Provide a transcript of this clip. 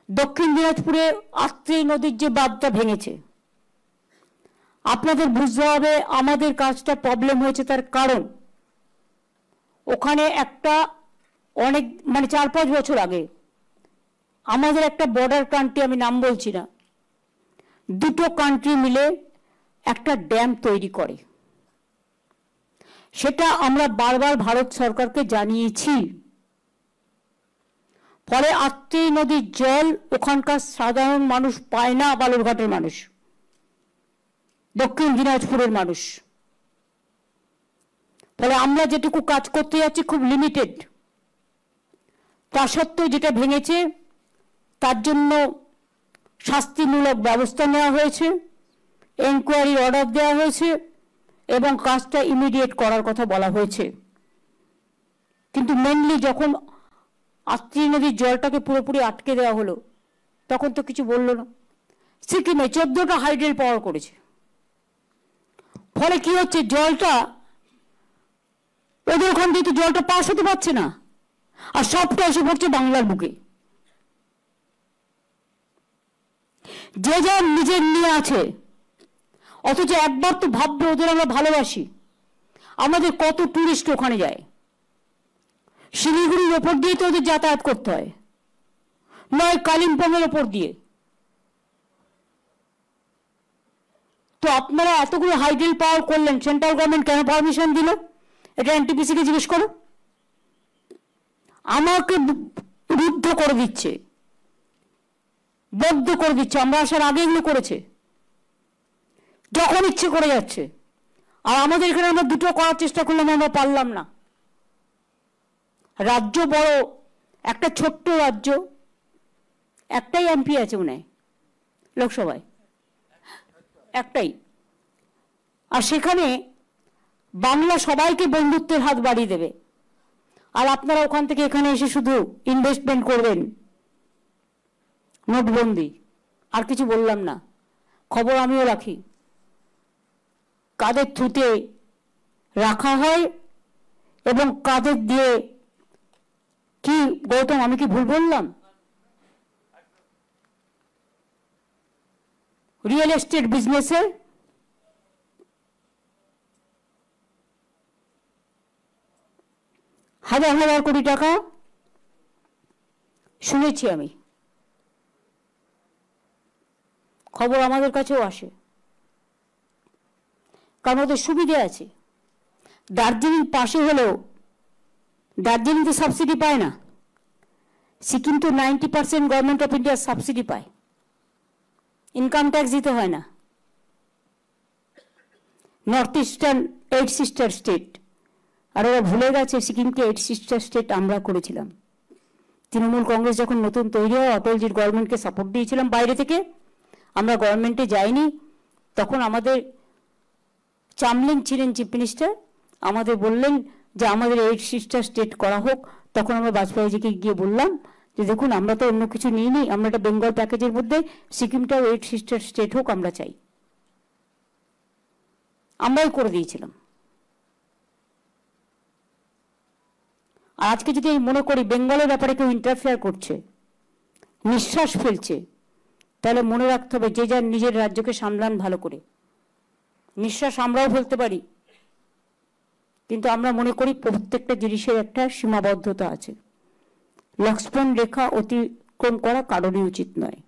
দক্ষিণ দিনাজপুরে আত্রেই নদীর যে বাঁধটা ভেঙেছে, আপনাদের বুঝতে হবে আমাদের কাজটা প্রবলেম হয়েছে তার কারণ ওখানে একটা অনেক 4-5 বছর আগে আমাদের একটা বর্ডার কান্ট্রি, আমি নাম বলছি না, দুটো কান্ট্রি মিলে একটা ড্যাম তৈরি করে। সেটা আমরা বারবার ভারত সরকারকে জানিয়েছি। ফলে আত্রেই নদীর জল ওখানকার সাধারণ মানুষ পায় না, বালুরঘাটের মানুষ, দক্ষিণ দিনাজপুরের মানুষ। ফলে আমরা যেটুকু কাজ করতে যাচ্ছি খুব লিমিটেড। তা সত্ত্বেও যেটা ভেঙেছে তার জন্য শাস্তিমূলক ব্যবস্থা নেওয়া হয়েছে, এনকোয়ারি অর্ডার দেওয়া হয়েছে এবং কাজটা ইমিডিয়েট করার কথা বলা হয়েছে। কিন্তু মেনলি যখন আত্রেই নদীর জলটাকে পুরোপুরি আটকে দেওয়া হলো তখন তো কিছু বললো না। সিকিমে 14টা হাইড্রেল পাওয়ার করেছে। ফলে কি হচ্ছে, জলটা ওদের ওখান দিয়ে তো জলটা পাস হতে পারছে না, আর সবটা এসে পড়ছে বাংলার বুকে। যে যার নিজের নিয়ে আছে, অথচ একবার তো ভাববে ওদের আমরা ভালোবাসি। আমাদের কত টুরিস্ট ওখানে যায়, শিলিগুড়ির ওপর দিয়ে তো ওদের যাতায়াত করতে হয়, নয় কালিম্পংয়ের ওপর দিয়ে। তো আপনারা এতগুলো হাইড্রেল পাওয়ার করলেন, সেন্ট্রাল গভর্নমেন্ট কেন পারমিশন দিল? এটা এনটিপিসি কে জিজ্ঞেস করো। আমাকে রুদ্ধ করে দিচ্ছে, বদ্ধ করে দিচ্ছে। আমরা আসার আগে এগুলো করেছে, যখন ইচ্ছে করে যাচ্ছে। আর আমাদের এখানে আমরা দুটো করার চেষ্টা করলাম, আমরা পারলাম না। রাজ্য বড়, একটা ছোট্ট রাজ্য, একটাই এমপি আছে মনে হয় লোকসভায়, একটাই। আর সেখানে বাংলা সবাইকে বন্ধুত্বের হাত বাড়িয়ে দেবে, আর আপনারা ওখান থেকে এখানে এসে শুধু ইনভেস্টমেন্ট করবেন, নোটবন্দি। আর কিছু বললাম না। খবর আমিও রাখি, কাদের থ্রুতে রাখা হয় এবং কাদের দিয়ে কি। গৌতম, আমি কি ভুল বললাম? রিয়েল এস্টেট বিজনেসে হাজার হাজার কোটি টাকা শুনেছি আমি, খবর আমাদের কাছেও আসে, কারণ ওদের সুবিধে আছে। দার্জিলিং পাশে হলেও দার্জিলিং তো সাবসিডি পায় না, সিকিম তো 90% গভর্নমেন্ট অফ ইন্ডিয়া সাবসিডি পায়, ইনকাম ট্যাক্স দিতে হয় না। নর্থ ইস্টার্ন 8 সিস্টার স্টেট, আর ওরা ভুলে গেছে সিকিমকে 8 সিস্টার স্টেট আমরা করেছিলাম। তৃণমূল কংগ্রেস যখন নতুন তৈরি হয়, অটলজির গভর্নমেন্টকে সাপোর্ট দিয়েছিলাম বাইরে থেকে, আমরা গভর্নমেন্টে যাইনি। তখন আমাদের চামলিং ছিলেন চিফ মিনিস্টার, আমাদের বললেন যে আমাদের 8 সিস্টার স্টেট করা হোক। তখন আমরা বাজপেয়ীজিকে গিয়ে বললাম যে দেখুন, আমরা তো অন্য কিছু নিইনি, আমরা একটা বেঙ্গল প্যাকেজের মধ্যে সিকিমটাও 8 সিস্টার স্টেট হোক আমরা চাই। আমরাই করে দিয়েছিলাম। আর আজকে যদি আমি মনে করি বেঙ্গলের ব্যাপারে কেউ ইন্টারফেয়ার করছে, নিঃশ্বাস ফেলছে, তাহলে মনে রাখতে হবে যে যার নিজের রাজ্যকে সামলান ভালো করে। নিঃশ্বাস আমরাও ফেলতে পারি, কিন্তু আমরা মনে করি প্রত্যেকটা জিনিসের একটা সীমাবদ্ধতা আছে। লক্ষ্মণ রেখা অতিক্রম করা কারণই উচিত নয়।